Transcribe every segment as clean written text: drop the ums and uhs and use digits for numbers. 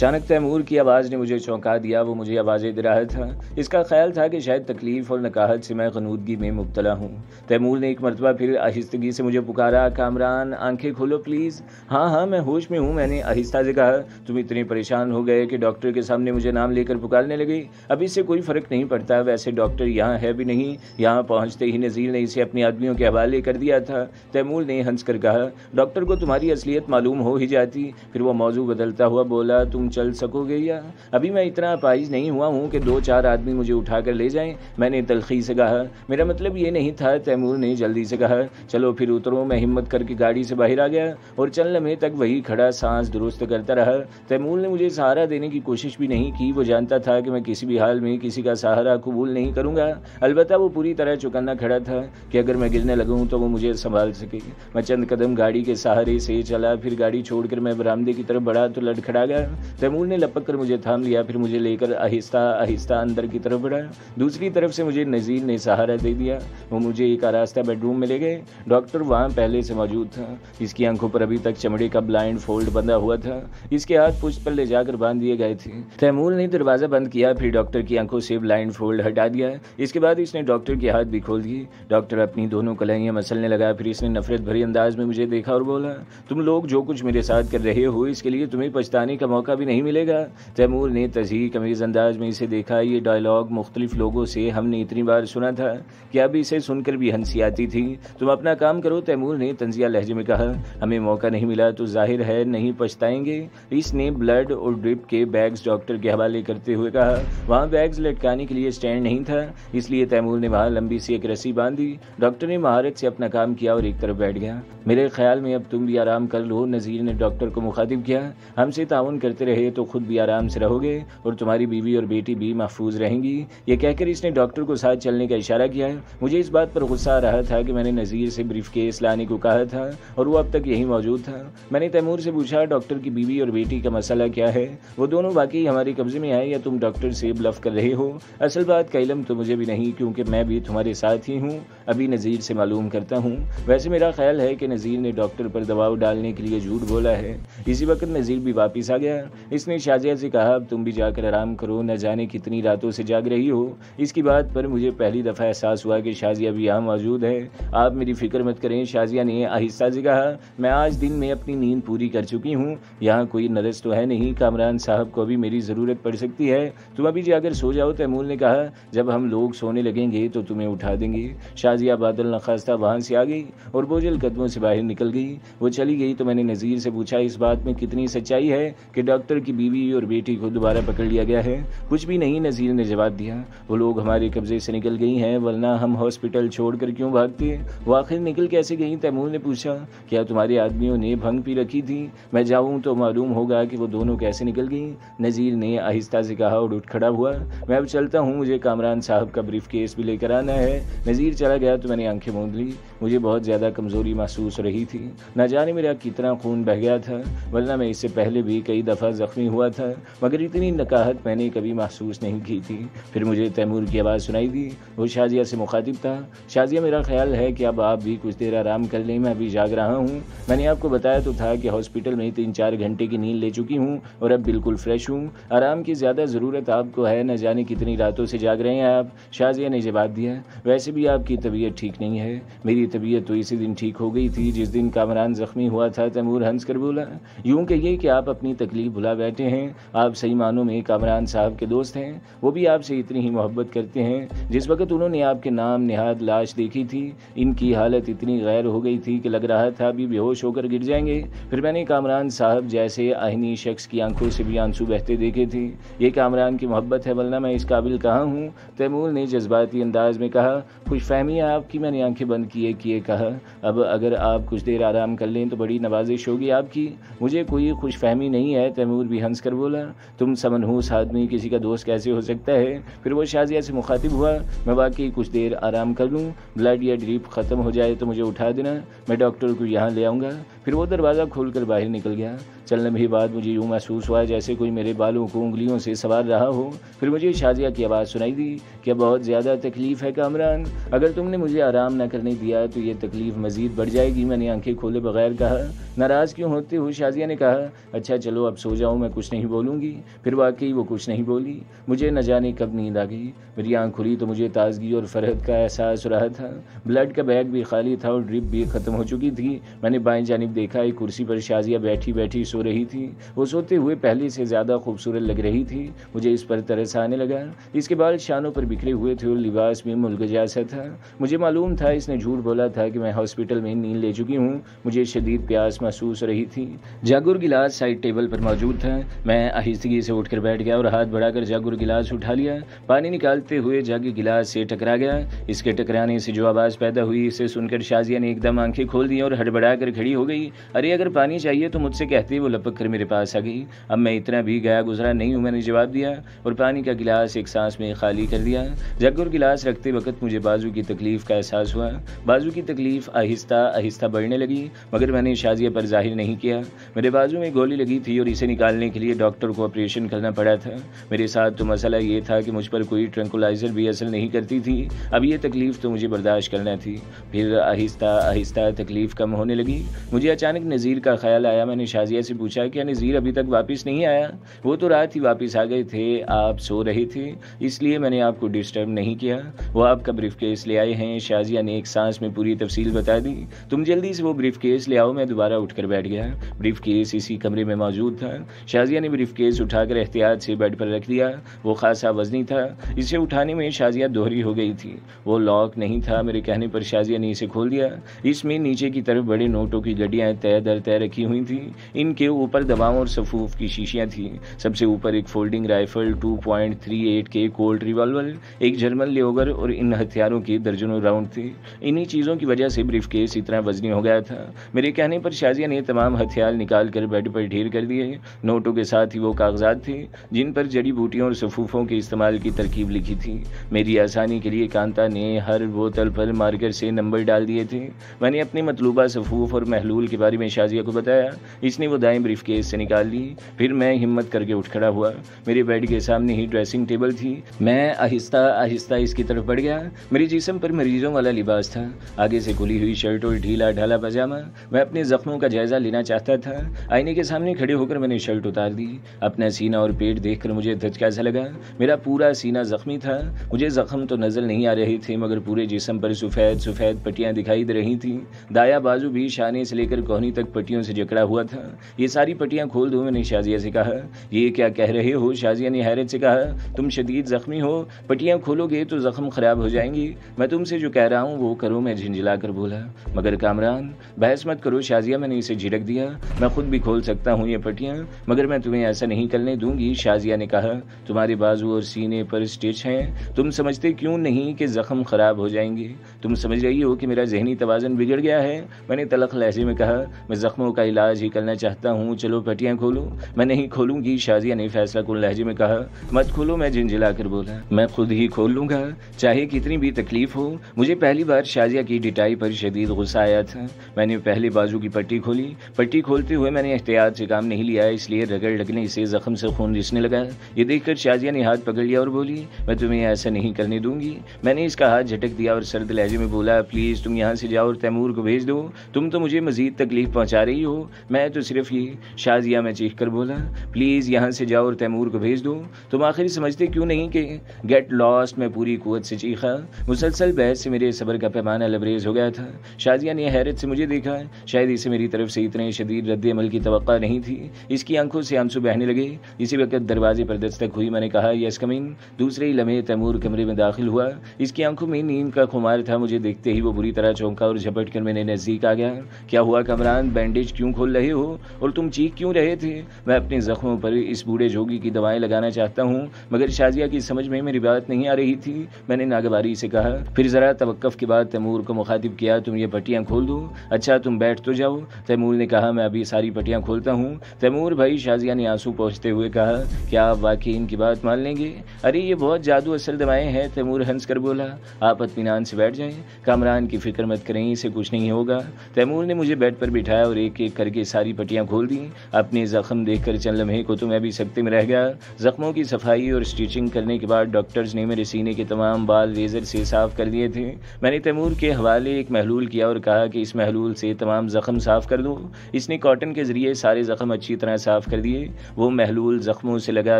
اچانک تیمور کی آواز نے مجھے چونکا دیا۔ وہ مجھے آوازیں دے رہا تھا۔ اس کا خیال تھا کہ شاید تکلیف اور نکاہت سے میں غنودگی میں مبتلا ہوں۔ تیمور نے ایک مرتبہ پھر آہستگی سے مجھے پکارا، کامران آنکھیں کھولو پلیز۔ ہاں میں ہوش میں ہوں، میں نے آہستہ سے کہا۔ تم اتنے پریشان ہو گئے کہ ڈاکٹر کے سامنے مجھے نام لے کر پکارنے لگے۔ اب اس سے کوئی فرق نہیں پڑتا، ویسے ڈاکٹر یہاں ہے بھی نہیں۔ یہاں پہنچتے ہی نذیر نے اسے اپنے آدمیوں کے حوالے کر دیا تھا۔ تیمور نے ہنس کر کہا، ڈاکٹر کو تمہاری اصلیت معلوم ہو ہی جاتی۔ پھر وہ موضوع بدلتا ہوا بولا، تم چل سکو گے یا؟ ابھی میں اتنا اپائج نہیں ہوا ہوں کہ 2-4 آدمی مجھے اٹھا کر لے جائیں۔ میں نے تلخی سے کہا، میرا مطلب یہ نہیں تھا۔ تیمور نے جلدی سے کہا، چلو پھر اترو۔ میں ہمت کر کے گاڑی سے باہر آ گیا اور چند لمحے تک وہی کھڑا سانس درست کرتا رہا۔ تیمور نے مجھے سہارا دینے کی کوشش بھی نہیں کی۔ وہ جانتا تھا کہ میں کسی بھی حال میں کسی کا سہارا قبول نہیں کروں گا۔ البتہ وہ پوری طرح چوکنا کھڑا تھا کہ اگر میں گرنے لگوں تو وہ مجھے سنبھال سکے۔ میں چند قدم گاڑی کے سہارے سے چلا، پھر گاڑی چھوڑ کر میں برآمدے کی طرف بڑھا تو لڑکھڑا گیا۔ تیمور نے لپک کر مجھے تھام لیا، پھر مجھے لے کر آہستہ آہستہ اندر کی طرف بڑھا۔ دوسری طرف سے مجھے نذیر نے سہارا دے دیا۔ وہ مجھے ایک آراستہ بیڈ روم میں لے گئے۔ ڈاکٹر وہاں پہلے سے موجود تھا۔ اس کی آنکھوں پر ابھی تک چمڑے کا بلائنڈ فولڈ بندھا ہوا تھا۔ اس کے ہاتھ پشت پر لے جا کر باندھ دیے گئے تھے۔ تیمور نے دروازہ بند کیا، پھر ڈاکٹر کی آنکھوں سے بلائنڈ فولڈ ہٹا دیا۔ اس کے بعد اس نے ڈاکٹر کے ہاتھ بھی کھول دیے۔ ڈاکٹر اپنی دونوں کلائیاں مسلنے لگا، پھر اس نے نفرت بھرے انداز میں مجھے دیکھا اور بولا، تم لوگ جو کچھ میرے ساتھ کر رہے ہو اس کے لیے تمہیں پچھتانے کا موقع بھی نہیں ملے گا۔ تیمور نے تضحیک امیز انداز میں اسے دیکھا۔ یہ ڈائلاگ مختلف لوگوں سے ہم نے اتنی بار سنا تھا کہ اب اسے سن کر بھی ہنسی آتی تھی۔ تم اپنا کام کرو، تیمور نے طنزیہ لہجے میں کہا۔ ہمیں موقع نہیں ملا تو ظاہر ہے نہیں پچھتائیں گے۔ اس نے بلڈ اور ڈرپ کے بیگز ڈاکٹر کے حوالے کرتے ہوئے کہا۔ وہاں بیگز لٹکانے کے لیے سٹینڈ نہیں تھا، اس لیے تیمور نے وہاں لمبی سی ایک رسی باندھ دی۔ ڈاکٹر نے مہارت سے اپنا کام کیا اور ایک طرف بیٹھ گیا۔ میرے خیال میں اب تم بھی آرام کر لو، نذیر نے ڈاکٹر کو مخاطب کیا۔ ہم سے تعاون کرتے رہے تو خود بھی آرام سے رہو گے اور تمہاری بیوی اور بیٹی بھی محفوظ رہیں گی۔ یہ کہہ کر اس نے ڈاکٹر کو ساتھ چلنے کا اشارہ کیا۔ مجھے اس بات پر غصہ آ رہا تھا کہ میں نے نذیر سے بریف کیس لانے کو کہا تھا اور وہ اب تک یہیں موجود تھا۔ میں نے تیمور سے پوچھا، ڈاکٹر کی بیوی اور بیٹی کا مسئلہ کیا ہے؟ وہ دونوں واقعی ہمارے قبضے میں آئے یا تم ڈاکٹر سے بلف کر رہے ہو؟ اصل بات کا علم تو مجھے بھی نہیں، کیونکہ میں بھی تمہارے ساتھ ہی ہوں۔ ابھی نذیر سے معلوم کرتا ہوں۔ ویسے میرا خیال ہے کہ نذیر نے ڈاکٹر پر دباؤ ڈالنے کے لیے جھوٹ بولا ہے۔ اسی وقت نذیر بھی واپس آ گیا۔ اس نے شازیہ سے کہا، اب تم بھی جا کر آرام کرو، نہ جانے کتنی راتوں سے جاگ رہی ہو۔ اس کی بات پر مجھے پہلی دفعہ احساس ہوا کہ شازیہ بھی یہاں موجود ہے۔ آپ میری فکر مت کریں، شازیہ نے آہستہ سے کہا، میں آج دن میں اپنی نیند پوری کر چکی ہوں۔ یہاں کوئی نرس تو ہے نہیں، کامران صاحب کو بھی میری ضرورت پڑ سکتی ہے۔ تم ابھی جا کر سو جاؤ، تیمور نے کہا۔ جب ہم لوگ سونے لگیں گے تو تمہیں اٹھا دیں گے۔ شازیہ بادل نخواستہ وہاں سے آ گئی اور بوجھل قدموں سے باہر نکل گئی۔ وہ چلی گئی تو میں نے نذیر سے پوچھا، اس بات میں کتنی سچائی ہے کہ ڈاکٹر کی بیوی اور بیٹی کو دوبارہ پکڑ لیا گیا ہے؟ کچھ بھی نہیں، نذیر نے جواب دیا۔ وہ لوگ ہمارے قبضے سے نکل گئی ہیں، ورنہ ہم ہاسپٹل چھوڑ کر کیوں بھاگتے؟ وہ آخر نکل کیسے گئیں؟ تیمور نے پوچھا۔ کیا تمہارے آدمیوں نے بھنگ پی رکھی تھی؟ میں جاؤں تو معلوم ہوگا کہ وہ دونوں کیسے نکل گئیں، نذیر نے آہستہ سے کہا اور اٹھ کھڑا ہوا۔ میں اب چلتا ہوں، مجھے کامران صاحب کا بریف کیس بھی لے کر آنا ہے۔ نذیر چلا گیا تو میں نے آنکھیں موند لی۔ مجھے بہت زیادہ کمزوری محسوس ہو رہی تھی۔ نہ جانے میرا کتنا خون بہہ گیا تھا، ورنہ میں اس سے پہلے بھی کئی دفعہ زخمی ہوا تھا، مگر اتنی نکاہت میں نے کبھی محسوس نہیں کی تھی۔ پھر مجھے تیمور کی آواز سنائی دی۔ وہ شازیہ سے مخاطب تھا۔ شازیہ، میرا خیال ہے کہ اب آپ بھی کچھ دیر آرام کر لیں، میں ابھی جاگ رہا ہوں۔ میں نے آپ کو بتایا تو تھا کہ ہاسپٹل میں 3-4 گھنٹے کی نیند لے چکی ہوں اور اب بالکل فریش ہوں۔ آرام کی زیادہ ضرورت آپ کو ہے، نہ جانے کتنی راتوں سے جاگ رہے ہیں آپ، شازیہ نے جواب دیا۔ ویسے بھی آپ کی طبیعت ٹھیک نہیں ہے۔ میری طبیعت تو اسی دن ٹھیک ہو گئی تھی جس دن کامران زخمی ہوا تھا، تیمور ہنس کر بولا۔ یوں کہیے کہ آپ اپنی تکلیف بھلا بیٹھے ہیں۔ آپ صحیح معنوں میں کامران صاحب کے دوست ہیں، وہ بھی آپ سے اتنی ہی محبت کرتے ہیں۔ جس وقت انہوں نے آپ کے نام نہاد لاش دیکھی تھی، ان کی حالت اتنی غیر ہو گئی تھی کہ لگ رہا تھا ابھی بے ہوش ہو کر گر جائیں گے۔ پھر میں نے کامران صاحب جیسے آہنی شخص کی آنکھوں سے بھی آنسو بہتے دیکھے تھے۔ یہ کامران کی محبت ہے، ورنہ میں اس قابل کہاں ہوں، تیمور نے جذباتی انداز میں کہا۔ خوش فہمی ہے آپ کی، میں نے آنکھیں بند کیے کہا۔ اب اگر آپ کچھ دیر آرام کر لیں تو بڑی نوازش ہوگی آپ کی۔ مجھے کوئی خوش فہمی نہیں ہے، تیمور بھی ہنس کر بولا۔ تم سمنحوس آدمی کسی کا دوست کیسے ہو سکتا ہے؟ پھر وہ شازیہ سے مخاطب ہوا۔ میں واقعی کچھ دیر آرام کر لوں، بلڈ یا ڈریپ ختم ہو جائے تو مجھے اٹھا دینا، میں ڈاکٹر کو یہاں لے آؤں گا۔ پھر وہ دروازہ کھول کر باہر نکل گیا۔ چند لمحے بعد مجھے یوں محسوس ہوا جیسے کوئی میرے بالوں کو انگلیوں سے سوار رہا ہو۔ پھر مجھے شازیہ کی آواز سنائی دی، کیا بہت زیادہ تکلیف ہے کامران؟ اگر تم نے مجھے آرام نہ کرنے دیا تو یہ تکلیف مزید بڑھ جائے گی۔ میں نے آنکھیں کھولے بغیر کہا۔ ناراض کیوں ہوتے ہو؟ شازیہ نے کہا۔ اچھا چلو اب سو جاؤ، میں کچھ نہیں بولوں گی۔ پھر واقعی وہ کچھ نہیں بولی۔ مجھے نہ جانے کب نیند آ گئی۔ میری آنکھ کھلی تو مجھے تازگی اور فرحت کا احساس ہو رہا تھا۔ بلڈ کا بیگ بھی خالی تھا اور ڈرپ بھی ختم ہو چکی تھی۔ میں نے بائیں جانب دیکھا، ایک کرسی پر شازیہ بیٹھی بیٹھی سو رہی تھی۔ وہ سوتے ہوئے پہلے سے زیادہ خوبصورت لگ رہی تھی۔ مجھے اس پر ترس آنے لگا۔ اس کے بال شانوں پر بکھرے ہوئے تھے اور لباس میں ملگجا سا تھا۔ مجھے معلوم تھا اس نے جھوٹ بولا تھا کہ میں ہاسپٹل میں نیند لے چکی ہوں۔ مجھے شدید پیاس محسوس ہو رہی تھی۔ جگ اور گلاس سائڈ ٹیبل پر موجود تھا۔ میں آہستگی سے اٹھ کر بیٹھ گیا اور ہاتھ بڑھا کر جگ اور گلاس اٹھا لیا۔ پانی نکالتے ہوئے جگ گلاس سے ٹکرا گیا۔ اس کے ٹکرانے سے جو آواز پیدا ہوئی اسے سن کر شازیہ نے ایک دم آنکھیں کھول دی اور ہڑبڑا کر کھڑی ہو گئی۔ ارے اگر پانی چاہیے تو مجھ سے کہتے۔ وہ لپک کر میرے پاس آ گئی۔ اب میں اتنا بھی گیا گزرا نہیں ہوں، میں نے جواب دیا اور پانی کا گلاس ایک سانس میں خالی کر دیا۔ جگ اور گلاس رکھتے وقت مجھے بازو کی تکلیف کا احساس ہوا۔ بازو کی تکلیف آہستہ آہستہ بڑھنے لگی، مگر میں نے شازیہ پر ظاہر نہیں کیا۔ میرے بازو میں گولی لگی تھی اور اسے نکالنے کے لیے ڈاکٹر کو آپریشن کرنا پڑا تھا۔ میرے ساتھ تو مسئلہ یہ تھا کہ مجھ پر کوئی ٹرنکولائزر بھی اثر نہیں کرتی تھی۔ اب یہ تکلیف تو مجھے برداشت کرنا تھی۔ پھر آہستہ آہستہ تکلیف کم ہونے لگی۔ مجھے اچانک نذیر کا خیال آیا۔ میں نے شازیہ سے پوچھا، کیا نذیر ابھی تک واپس نہیں آیا؟ وہ تو رات ہی واپس آ گئے تھے، آپ سو رہے تھے اس لیے میں نے آپ کو ڈسٹرب نہیں کیا۔ وہ آپ کا بریف کیس لے آئے ہیں؟ شازیہ نے ایک سانس میں پوری تفصیل بتا دی۔ تم جلدی سے وہ بریف کیس لے آؤ۔ میں دوبارہ اٹھ کر بیٹھ گیا۔ بریف کیس اسی کمرے میں موجود تھا۔ شازیہ نے بریف کیس اٹھا کر احتیاط سے بیڈ پر رکھ دیا۔ وہ خاصا وزنی تھا، اسے اٹھانے میں شازیہ دوہری ہو گئی تھی۔ وہ لاک نہیں تھا۔ میرے کہنے پر شازیہ نے اسے کھول دیا۔ اس میں نیچے کی طرف بڑے نوٹوں کی گڈیاں تہ در تہ رکھی ہوئی تھیں۔ ان کے اوپر دواؤں اور صفوف کی شیشیاں تھیں۔ سب سے اوپر ایک فولڈنگ رائفل 2.38 کے کولٹ ریوالور، ایک جرمن لیوگر اور ان ہتھیاروں کے درجنوں راؤنڈ تھے۔ انہی چیزوں کی وجہ سے بریف کیس اتنا وزنی ہو گیا تھا۔ میرے کہنے پر شازیہ نے تمام ہتھیار نکال کر بیڈ پر ڈھیر کر دیے۔ نوٹوں کے ساتھ ہی وہ کاغذات تھے جن پر جڑی بوٹیوں اور صفوفوں کے استعمال کی ترکیب لکھی تھی۔ میری آسانی کے لیے کانتا نے ہر بوتل پر مارکر سے نمبر ڈال دیے تھے۔ میں نے اپنے مطلوبہ صفوف اور محلول کے بارے میں شازیہ کو بتایا۔ اس نے وہ دائیں بریف کیس سے نکال لی۔ پھر میں ہمت کر کے اٹھ کھڑا ہوا۔ میرے بیڈ کے سامنے ہی ڈریسنگ ٹیبل تھی۔ میں آہستہ آہستہ اس کی طرف بڑھ گیا۔ میرے جسم پر مریضوں والا لباس تھا، آگے سے کھلی ہوئی شرٹ اور ڈھیلا ڈھالا پاجامہ۔ میں اپنے زخموں کا جائزہ لینا چاہتا تھا۔ آئینے کے سامنے کھڑے ہو کر میں نے شرٹ اتار دی۔ اپنا سینہ اور پیٹ دیکھ کر مجھے دھچکا سا لگا۔ میرا پورا سینہ زخمی تھا۔ مجھے زخم تو نظر نہیں آ رہے تھے مگر پورے جسم پر سفید سفید پٹیاں دکھائی دے رہی تھیں۔ دایاں بازو بھی شانے سے لے کر کوہنی تک پٹیوں سے جکڑا ہوا تھا۔ یہ ساری پٹیاں کھول دو، میں نے شازیہ سے کہا۔ یہ کیا کہہ رہے ہو؟ شازیہ نے حیرت سے کہا۔ تم شدید زخمی ہو، پٹیاں کھولو گے تو زخم خراب ہو جائیں گی۔ میں تم سے جو کہہ رہا ہوں وہ کرو، میں جھنجھلا کر بولا۔ مگر کامران، بحث مت کرو شازیہ، میں نے اسے جھڑک دیا۔ میں خود بھی کھول سکتا ہوں یہ پٹیاں، مگر میں تمہیں ایسا نہیں کرنے دوں گی۔ شازیہ نے کہا، تمہارے بازو اور سینے پر اسٹچ ہیں، تم سمجھتے کیوں نہیں کہ زخم خراب ہو جائیں گے؟ تم سمجھ رہی ہو کہ میرا ذہنی توازن بگڑ گیا ہے؟ میں نے تلخ لہجے میں کہا، میں زخموں کا علاج ہی کرنا چاہتا ہوں، چلو پٹیاں کھولو۔ میں نہیں کھولوں گی، شازیہ نے فیصلہ کن لہجے میں کہا۔ مت کھولو، میں جھنجھلا کر بولا۔ میں خود ہی کھول لوں گا، چاہے کتنی بھی تکلیف ہو۔ مجھے پہلی بار شازیہ کی ڈٹائی پر شدید غصہ آیا تھا۔ میں نے پہلے بازو کی پٹی کھولی۔ پٹی کھولتے ہوئے میں نے احتیاط سے کام نہیں لیا، اس لیے رگڑ لگنے سے زخم سے خون رسنے لگا۔ یہ دیکھ کر شازیہ نے ہاتھ پکڑ لیا اور بولی، میں تمہیں ایسا نہیں کرنے دوں گی۔ میں نے اس کا ہاتھ جھٹک دیا اور سرد لہجے میں بولا، پلیز تم یہاں سے جاؤ اور تیمور کو بھیج دو، تم تو مجھے مزید تکلیف پہنچا رہی ہو۔ میں تو صرف یہ شازیہ، میں چیخ کر بولا، پلیز یہاں سے جاؤ اور تیمور کو بھیج دو۔ تم آخر سمجھتے کیوں نہیں کہ گیٹ لاسٹ؟ میں پوری قوت سے چیخا۔ مسلسل بحث سے میرے صبر کا پیمانہ لبریز ہو گیا تھا۔ شازیہ نے حیرت سے مجھے دیکھا، شاید اسے میری طرف سے اتنے شدید رد عمل کی توقع نہیں تھی۔ اس کی آنکھوں سے آنسو بہنے لگے۔ اسی وقت دروازے پر دستک ہوئی۔ میں نے کہا، یس کم ان۔ دوسرے ہی لمحے تیمور کمرے میں داخل ہوا۔ اس کی آنکھوں میں نیند کا خمار تھا۔ مجھے دیکھتے ہی وہ بری طرح چونکا اور جھپٹ کر میرے نزدیک آ گیا۔ کیا ہوا کامران؟ بینڈیج کیوں کھول رہے ہو اور تم چیخ کیوں رہے تھے؟ میں اپنے زخموں پر اس بوڑھے جوگی کی دوائیں لگانا چاہتا ہوں، مگر شازیہ کی سمجھ میں میری بات نہیں آ رہی تھی۔ میں نے ناگواری سے کہا۔ پھر ذرا توقف کے بعد تیمور کو مخاطب کیا، تم یہ پٹیاں کھول دو۔ اچھا تم بیٹھ تو جاؤ۔ تیمور نے کہا، میں ابھی ساری پٹیاں کھولتا ہوں۔ تیمور بھائی، شازیہ نے آنسو پوچھتے ہوئے کہا، کیا آپ واقعی ان کی بات مان لیں گے؟ ارے یہ بہت جادو اثر دوائیں ہیں، تیمور ہنس کر بولا۔ آپ اطمینان سے بیٹھ جائیں، کامران کی فکر مت کریں، اسے کچھ نہیں ہوگا۔ تیمور نے مجھے بیٹھ بیڈ پر بٹھایا اور ایک ایک کر کے ساری پٹیاں کھول دیں۔ اپنے زخم دیکھ کر چند لمحے کو تو میں بھی سکتے میں رہ گیا۔ زخموں کی صفائی اور اسٹیچنگ کرنے کے بعد ڈاکٹرز نے میرے سینے کے تمام بال لیزر سے صاف کر دیے تھے۔ میں نے تیمور کے حوالے ایک محلول کیا اور کہا کہ اس محلول سے تمام زخم صاف کر دو۔ اس نے کاٹن کے ذریعے سارے زخم اچھی طرح صاف کر دیے۔ وہ محلول زخموں سے لگا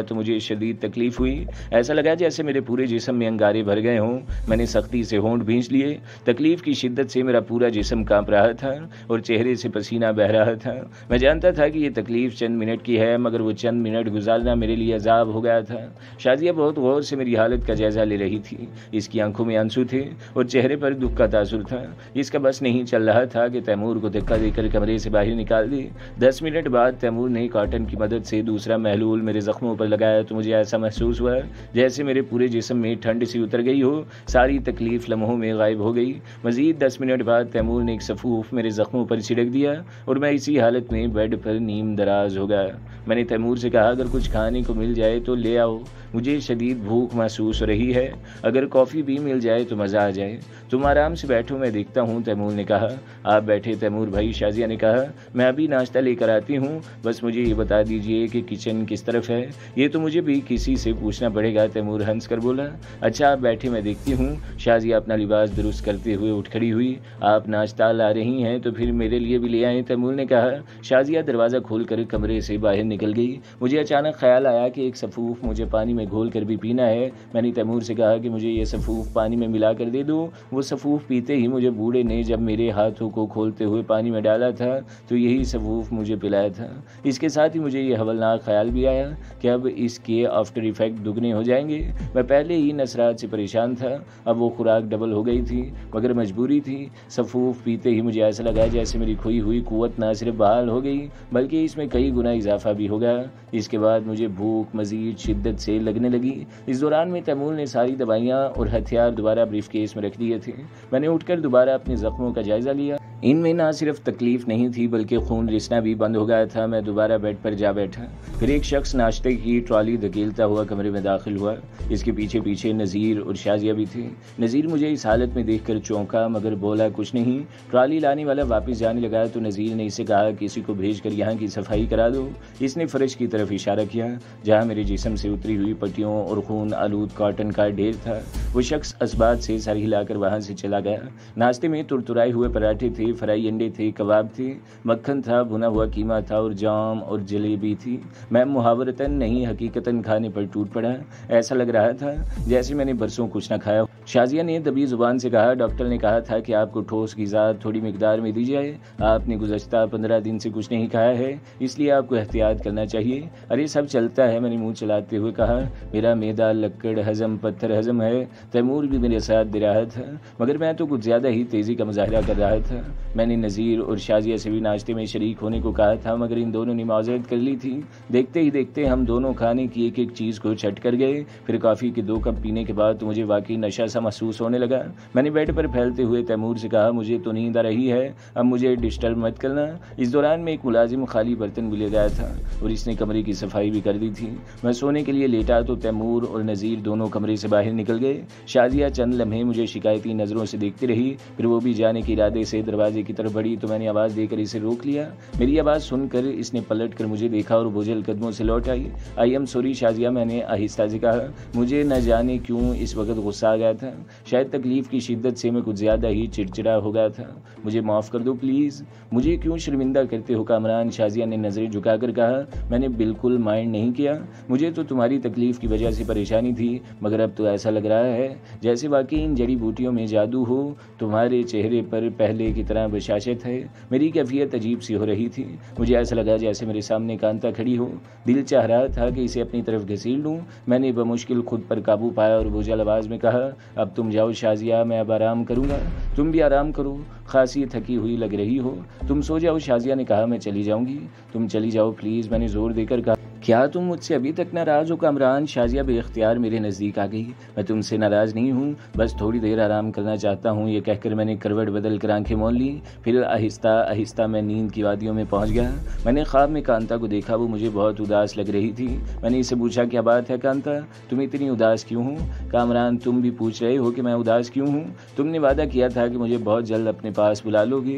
تو مجھے شدید تکلیف ہوئی، ایسا لگا جیسے میرے پورے جسم میں انگارے بھر گئے ہوں۔ میں نے سختی سے ہونٹ بھینچ لیے۔ تکلیف کی شدت سے میرا پورا جسم کانپ رہا تھا اور چہرے سے پسینہ بہہ رہا تھا۔ میں جانتا تھا کہ یہ تکلیف چند منٹ کی ہے، مگر وہ چند منٹ گزارنا میرے لیے عذاب ہو گیا تھا۔ شازیہ بہت غور سے میری حالت کا جائزہ لے رہی تھی۔ اس کی آنکھوں میں آنسو تھے اور چہرے پر دکھ کا تاثر تھا۔ اس کا بس نہیں چل رہا تھا کہ تیمور کو دھکا دے کر کمرے سے باہر نکال دے۔ 10 منٹ بعد تیمور نے کاٹن کی مدد سے دوسرا محلول میرے زخموں پر لگایا تو مجھے ایسا محسوس ہوا جیسے میرے پورے جسم میں ٹھنڈ سی اتر گئی ہو، ساری تکلیف لمحوں میں غائب ہو گئی۔ مزید 10 منٹ بعد تیمور نے ایک سفوف میرے زخموں پر چھڑک دیا اور میں اسی حالت میں بیڈ پر نیم دراز ہو گیا۔ میں نے تیمور سے کہا اگر کچھ کھانے کو مل جائے تو لے آؤ، مجھے شدید بھوک محسوس ہو رہی ہے، اگر کافی بھی مل جائے تو مزہ آ جائے۔ تم آرام سے بیٹھو، میں دیکھتا ہوں، تیمور نے کہا۔ آپ بیٹھے تیمور بھائی، شازیہ نے کہا۔ میں ابھی ناشتہ لے کر آتی ہوں، بس مجھے یہ بتا دیجئے کہ کچن کس طرف ہے؟ یہ تو مجھے بھی کسی سے پوچھنا پڑے گا، تیمور ہنس کر بولا۔ اچھا آپ بیٹھے، میں دیکھتی ہوں۔ شازیہ اپنا لباس درست کرتے ہوئے اٹھ کھڑی ہوئی۔ آپ ناشتہ لا رہی ہیں تو پھر میرے لیے بھی لے آئیں، تیمور نے کہا۔ شازیہ دروازہ کھول کر کمرے سے باہر نکل گئی۔ مجھے اچانک خیال آیا کہ ایک سفوف مجھے پانی میں گھول کر بھی پینا ہے۔ میں نے تیمور سے کہا کہ مجھے یہ سفوف پانی میں ملا کر دے دو۔ وہ سفوف پیتے ہی مجھے بوڑھے نے جب میرے ہاتھوں کو کھولتے ہوئے پانی میں ڈالا تھا تو یہی سفوف مجھے پلایا تھا۔ اس کے ساتھ ہی مجھے یہ ہولناک خیال بھی آیا کہ اب اس کے آفٹر ایفیکٹ دگنے ہو جائیں گے۔ میں پہلے ہی نسرات سے پریشان تھا، اب وہ خوراک ڈبل ہو گئی تھی، مگر مجبوری تھی۔ سفوف پیتے ہی مجھے ایسا لگا جیسے میری کھوئی ہوئی قوت نہ صرف بحال ہو گئی بلکہ اس میں کئی گنا اضافہ بھی ہو گیا۔ اس کے بعد مجھے بھوک مزید شدت سے لگنے لگی۔ اس دوران میں تیمور نے ساری دوائیاں اور ہتھیار دوبارہ بریف کیس میں رکھ دیے تھے۔ میں نے اٹھ کر دوبارہ اپنے زخموں کا جائزہ لیا۔ ان میں نہ صرف تکلیف نہیں تھی بلکہ خون رسنا بھی بند ہو گیا تھا۔ میں دوبارہ بیڈ پر جا بیٹھا۔ پھر ایک شخص ناشتے کی ٹرالی دھکیلتا ہوا کمرے میں داخل ہوا۔ اس کے پیچھے پیچھے نذیر اور شازیہ بھی تھے۔ نذیر مجھے اس حالت میں دیکھ کر چونکا مگر بولا کچھ نہیں۔ ٹرالی لانے والا واپس جانے لگا تو نذیر نے اسے کہا کسی کو بھیج کر یہاں کی صفائی کرا دو۔ اس نے فرش کی طرف اشارہ کیا جہاں میرے جسم سے اتری ہوئی پٹیوں اور خون آلود کاٹن کا ڈھیر تھا۔ وہ شخص اسبات سے سر ہلا کر وہاں سے چلا گیا۔ ناشتے میں ترترائے ہوئے پراٹھے تھے، فرائی انڈے تھے، کباب تھے، مکھن تھا، بھنا ہوا قیمہ تھا اور جام اور جلیبی تھی۔ میں محاورتاً نہیں حقیقتاً کھانے پر ٹوٹ پڑا۔ ایسا لگ رہا تھا جیسے میں نے برسوں کچھ نہ کھایا۔ شازیہ نے دبی زبان سے کہا ڈاکٹر نے کہا تھا کہ آپ کو ٹھوس غذا تھوڑی مقدار میں دی جائے۔ آپ نے گزشتہ 15 دن سے کچھ نہیں کھایا ہے، اس لیے آپ کو احتیاط کرنا چاہیے۔ ارے سب چلتا ہے، میں نے منہ چلاتے ہوئے کہا۔ میرا معدہ لکڑ ہضم پتھر ہضم ہے۔ تیمور بھی میرے ساتھ دے رہا تھا مگر میں تو کچھ زیادہ ہی تیزی کا مظاہرہ کر رہا تھا۔ میں نے نذیر اور شازیہ سے بھی ناشتے میں شریک ہونے کو کہا تھا مگر ان دونوں نے معذرت کر لی تھی۔ دیکھتے ہی دیکھتے ہم دونوں کھانے کی ایک ایک چیز کو چٹ کر گئے۔ پھر کافی کے 2 کپ پینے کے بعد تو مجھے واقعی نشہ سا محسوس ہونے لگا۔ میں نے بیڈ پر پھیلتے ہوئے تیمور سے کہا مجھے تو نیند آ رہی ہے، اب مجھے ڈسٹرب مت کرنا۔ اس دوران میں ایک ملازم خالی برتن بھی لے گیا تھا اور اس نے کمرے کی صفائی بھی کر دی تھی۔ میں سونے کے لیے لیٹا تو تیمور اور نذیر دونوں کمرے سے باہر نکل گئے۔ شازیہ چند لمحے مجھے شکایتی نظروں سے دیکھتی رہی، پھر وہ بھی جانے کے ارادے سے دروازے کی طرف بڑھی تو میں نے آواز دے کر اسے روک لیا۔ میری آواز سن کر اس نے پلٹ کر مجھے دیکھا اور بوجھل قدموں سے لوٹ آئی۔ آئی ایم سوری شازیہ، میں نے آہستہ سے کہا۔ مجھے نہ جانے کیوں اس وقت غصہ آ گیا تھا، شاید تکلیف کی شدت سے میں کچھ زیادہ ہی چڑچڑا ہو گیا تھا۔ مجھے معاف کر دو پلیز۔ مجھے کیوں شرمندہ کرتے ہو کامران، شازیہ نے نظریں جھکا کر کہا۔ میں نے بالکل مائنڈ نہیں کیا، مجھے تو تمہاری تکلیف کی وجہ سے پریشانی تھی مگر اب تو ایسا لگ رہا ہے جیسے واقعی ان جڑی بوٹیوں میں جادو ہو۔ تمہارے چہرے پر پہلے کی طرح بشاشت ہے۔ میری کیفیت عجیب سی ہو رہی تھی، مجھے ایسا لگا جیسے میرے سامنے کانتا کھڑی ہو۔ دل چاہ رہا تھا کہ اسے اپنی طرف گھسیٹ لوں۔ میں نے بمشکل خود پر قابو پایا اور بوجھل آواز میں کہا اب تم جاؤ شازیہ، میں اب آرام کروں گا، تم بھی آرام کرو، خاصی تھکی ہوئی لگ رہی ہو، تم سو جاؤ۔ شازیہ نے کہا میں چلی جاؤں گی، تم چلی جاؤ پلیز، میں نے زور دے کر کہا۔ کیا تم مجھ سے ابھی تک ناراض ہو کامران؟ شازیہ بے اختیار میرے نزدیک آ گئی۔ میں تم سے ناراض نہیں ہوں، بس تھوڑی دیر آرام کرنا چاہتا ہوں، یہ کہہ کر میں نے کروٹ بدل کر آنکھیں مول لی۔ پھر آہستہ آہستہ میں نیند کی وادیوں میں پہنچ گیا۔ میں نے خواب میں کانتا کو دیکھا، وہ مجھے بہت اداس لگ رہی تھی۔ میں نے اسے پوچھا کیا بات ہے کانتا، تم اتنی اداس کیوں ہو؟ کامران تم بھی پوچھ رہے ہو کہ میں اداس کیوں ہوں؟ تم نے وعدہ کیا تھا کہ مجھے بہت جلد اپنے پاس بلا لو گے،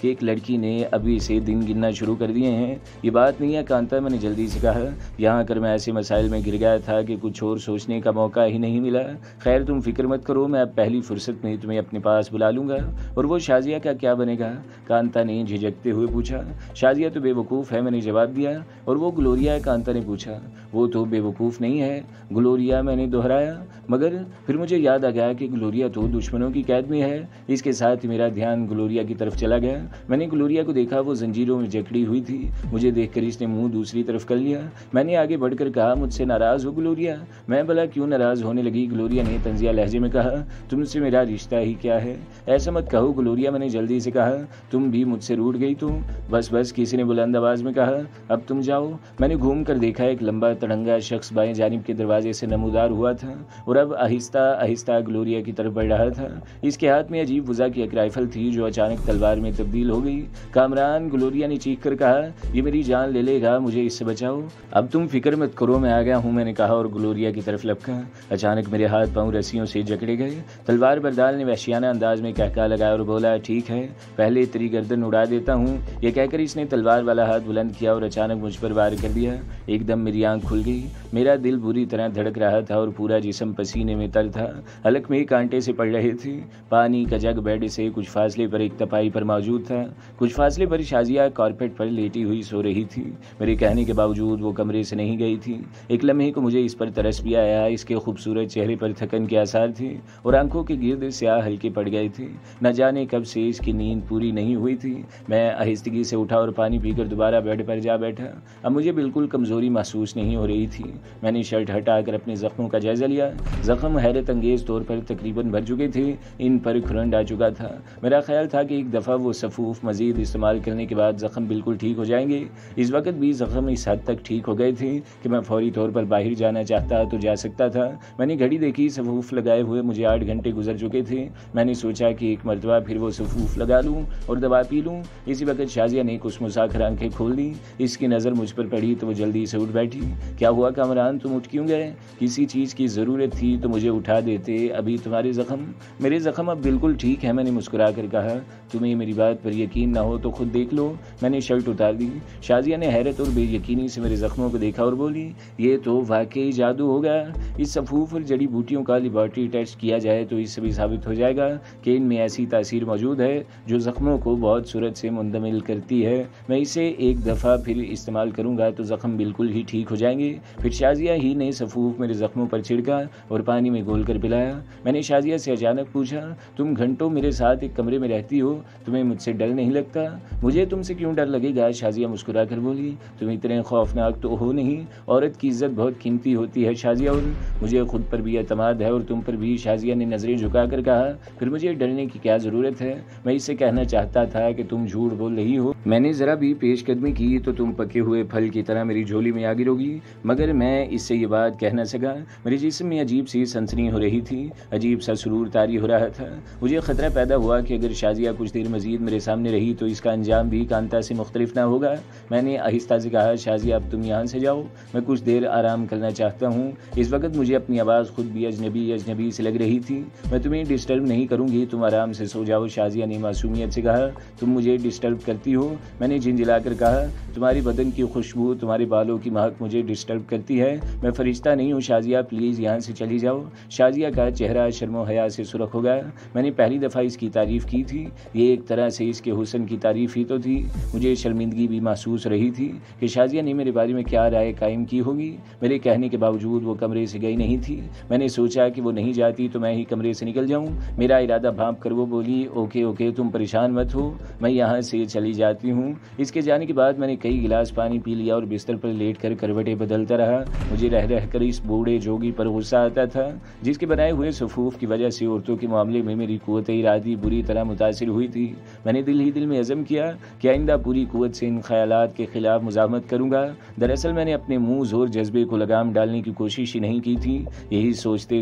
کہ ایک لڑکی نے ابھی سے دن گننا شروع کر دیے ہیں۔ یہ بات نہیں ہے کانتا، میں نے جلدی سے کہا۔ یہاں کر میں ایسے مسائل میں گر گیا تھا کہ کچھ اور سوچنے کا موقع ہی نہیں ملا۔ خیر تم فکر مت کرو، میں اب پہلی فرصت میں تمہیں اپنے پاس بلا لوں گا۔ اور وہ شازیہ کا کیا بنے گا؟ کانتا نے جھجکتے ہوئے پوچھا۔ شازیہ تو بے وقوف ہے، میں نے جواب دیا۔ اور وہ گلوریا ہے؟ کانتا نے پوچھا۔ وہ تو بے وقوف نہیں ہے گلوریا، میں نے دہرایا۔ مگر پھر مجھے یاد آ گیا کہ گلوریا تو دشمنوں کی قید میں ہے۔ اس کے ساتھ میرا دھیان گلوریا کی طرف چلا گیا۔ میں نے گلوریا کو دیکھا، وہ زنجیروں میں جکڑی ہوئی تھی۔ مجھے دیکھ کر اس نے منہ دوسری طرف کر لیا۔ میں نے آگے بڑھ کر کہا، مجھ سے ناراض ہو گلوریا؟ میں بھلا کیوں ناراض ہونے لگی؟ گلوریا نے طنزیہ لہجے میں کہا، تم سے میرا رشتہ ہی کیا ہے؟ ایسا مت کہو گلوریا، میں نے جلدی سے کہا۔ تم بھی مجھ سے روٹھ گئی تو؟ بس کسی نے بلند آواز میں کہا، اب تم جاؤ۔ میں نے گھوم کر دیکھا، ایک لمبا تڑنگا شخص بائیں جانب کے دروازے سے نمودار ہوا تھا اور اب آہستہ آہستہ گلوریا کی طرف بڑھ رہا تھا۔ اس کے ہاتھ میں عجیب وضع کی ایک رائفل تھی جو اچانک تلوار میں تبدیل ہو گئی۔ کامران، گلوریا نے چیخ کر کہا، یہ میری جان لے لے گا، مجھے اس سے بچاؤ۔ اب تم فکر مت کرو، میں آ گیا ہوں، میں نے کہا اور گلوریا کی طرف لپکا۔ اچانک میرے ہاتھ پاؤں رسیوں سے جکڑے گئے۔ تلوار بردار نے وحشیانہ انداز میں کہکا لگایا اور بولا، ٹھیک ہے، پہلے تیری گردن اڑا دیتا ہوں۔ یہ کہہ کر اس نے تلوار والا ہاتھ بلند کیا اور اچانک مجھ پر وار کر دیا۔ ایک دم میری آنکھ کھل گئی، میرا دل بری طرح دھڑک رہا تھا اور پورا جسم پسینے میں تر تھا۔ حلق میں کانٹے سے پڑ رہے تھے۔ پانی کا جگ بیڈ سے کچھ فاصلے پر ایک تپائی پر موجود تھا۔ کچھ فاصلے پر شازیہ کارپیٹ پر لیٹی ہوئی سو رہی تھی۔ میرے کہنے کے باوجود وہ کمرے سے نہیں گئی تھی۔ ایک لمحے کو مجھے اس پر ترس بھی آیا۔ اس کے خوبصورت چہرے پر تھکن کے آثار تھے اور آنکھوں کے گرد سیاہ ہلکے پڑ گئے تھے۔ نہ جانے کب سے اس کی نیند پوری نہیں ہوئی تھی۔ میں آہستگی سے اٹھا اور پانی پی کر دوبارہ بیڈ پر جا بیٹھا۔ اب مجھے بالکل کمزوری محسوس نہیں ہو رہی تھی۔ میں نے شرٹ ہٹا کر اپنے زخموں کا جائزہ لیا۔ زخم حیرت انگیز طور پر تقریباً بھر چکے تھے، ان پر کھرنڈ آ چکا تھا۔ میرا خیال تھا کہ ایک دفعہ وہ سفوف مزید استعمال کرنے کے بعد زخم بالکل ٹھیک ہو جائیں گے۔ اس وقت بھی زخم اس حد تک ٹھیک ہو گئے تھے کہ میں فوری طور پر باہر جانا چاہتا تو جا سکتا تھا۔ میں نے گھڑی دیکھی، سفوف لگائے ہوئے مجھے 8 گھنٹے گزر چکے تھے۔ میں نے سوچا کہ ایک مرتبہ پھر وہ سفوف لگا لوں اور دوا پی لوں۔ اسی وقت شازیہ نے کچھ مساخر آنکھیں کھول دی۔ اس کی نظر مجھ پر پڑی تو وہ جلدی سے اٹھ بیٹھی۔ کیا ہوا کامران، تم اٹھ کیوں گئے؟ کسی چیز کی ضرورت تھی تو مجھے اٹھا دیتے۔ ابھی تمہارے زخم؟ میرے زخم اب بالکل ٹھیک ہے، میں نے مسکرا کر کہا۔ تمہیں میری بات پر یقین نہ ہو تو خود دیکھ لو۔ میں نے شرٹ اتار دی۔ شازیہ نے حیرت اور بے یقینی سے میرے زخموں کو دیکھا اور بولی، یہ تو واقعی جادو ہو گیا۔ اس سفوف اور جڑی بوٹیوں کا لیبارٹری ٹیسٹ کیا جائے تو اس سے بھی ثابت ہو جائے گا کہ ان میں ایسی تاثیر موجود ہے جو زخموں کو بہت صورت سے مندمل کرتی ہے۔ میں اسے ایک دفعہ پھر استعمال کروں گا تو زخم بالکل ہی ٹھیک ہو جائیں گے۔ پھر شازیہ ہی نے سفوف میرے زخموں پر چھڑکا اور پانی میں گھول کر پلایا۔ میں نے شازیہ سے اچانک پوچھا، تم گھنٹوں میرے ساتھ ایک کمرے میں رہتی ہو، تمہیں مجھ سے ڈر نہیں لگتا؟ مجھے تم سے کیوں ڈر لگے گا؟ شازیہ مسکرا کر بولی، تم اتنے خوفناک تو ہو نہیں۔ عورت کی عزت بہت قیمتی ہوتی ہے شازیہ، اور مجھے خود پر بھی اعتماد ہے اور تم پر بھی۔ شازیہ نے نظریں جھکا کر کہا، پھر مجھے ڈرنے کی کیا ضرورت ہے؟ میں اس سے کہنا چاہتا تھا کہ تم جھوٹ بول رہی ہو۔ میں نے ذرا بھی پیش قدمی کی تو تم پکے ہوئے پھل کی طرح میری جھولی میں آ گروگی، مگر میں اس سے یہ بات کہہ نہ سکا۔ میرے جسم میں عجیب سی سنسنی ہو رہی تھی، عجیب سا سرور طاری ہو رہا تھا۔ مجھے خطرہ پیدا ہوا کہ اگر شازیہ کچھ دیر مزید میرے سامنے رہی تو اس کا انجام بھی کانتا سے مختلف نہ ہوگا۔ میں نے آہستہ سے کہا، شازیہ اب تم یہاں سے جاؤ، میں کچھ دیر آرام کرنا چاہتا ہوں۔ اس وقت مجھے اپنی آواز خود بھی اجنبی سے لگ رہی تھی۔ میں تمہیں ڈسٹرب نہیں کروں گی، تم آرام سے سو جاؤ، شازیہ نے معصومیت سے کہا۔ تم مجھے ڈسٹرب کرتی ہو، میں نے جھنجھلا کر کہا۔ تمہاری بدن کی خوشبو، تمہارے بالوں کی مہک مجھے ڈسٹرب کرتی ہے۔ میں فرشتہ نہیں ہوں شازیہ، پلیز یہاں سے چلی جاؤ۔ شازیہ کا چہرہ شرم و حیا سے سرخ ہو گیا۔ میں نے پہلی دفعہ اس کی تعریف کی تھی، یہ ایک طرح سے اس کے حسن کی تعریف ہی تو تھی۔ مجھے شرمندگی بھی محسوس رہی تھی کہ شازیہ نے میرے بارے میں کیا رائے قائم کی ہوگی۔ میرے کہنے کے باوجود وہ کمرے سے گئی نہیں تھی۔ میں نے سوچا کہ وہ نہیں جاتی تو میں ہی کمرے سے نکل جاؤں۔ میرا ارادہ بھانپ کر وہ بولی، اوکے تم پریشان مت ہو، میں یہاں سے چلی جاتی ہوں۔ اس کے جانے کے بعد میں نے کئی گلاس پانی پی لیا اور بستر پر لیٹ کر کروٹیں بدلتا رہا۔ مجھے رہ کر اس بوڑھے جوگی پر غصہ آتا تھا جس کے بنائے ہوئے صفوف کی وجہ سے عورتوں کے معاملے میں میری قوت ارادی بری طرح متاثر ہوئی تھی۔ میں نے دل میں عزم کیا کہ آئندہ پوری قوت سے ان خیالات کے خلاف مزاحمت کروں گا۔ دراصل میں نے اپنے منہ زور جذبے کو لگام ڈالنے کی کوشش ہی نہیں کی تھی۔ یہی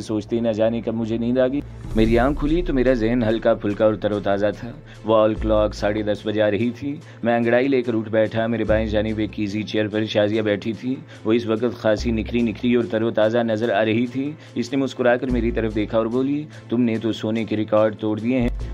سوچتے نہ جانے کب مجھے نیند آ گئی۔ میری آنکھ کھلی تو میرا ذہن ہلکا پھلکا اور تر و تازہ تھا۔ وال کلاک 10:30 بجا رہی تھی۔ میں انگڑائی لے کر اٹھ بیٹھا۔ میرے بائیں جانب ایک ایزی چیئر پر شازیہ بیٹھی تھی۔ وہ اس وقت خاصی نکھری اور تر و تازہ نظر آ رہی تھی۔ اس نے مسکرا کر میری طرف دیکھا اور بولی، تم نے تو سونے کے ریکارڈ توڑ دیے ہیں۔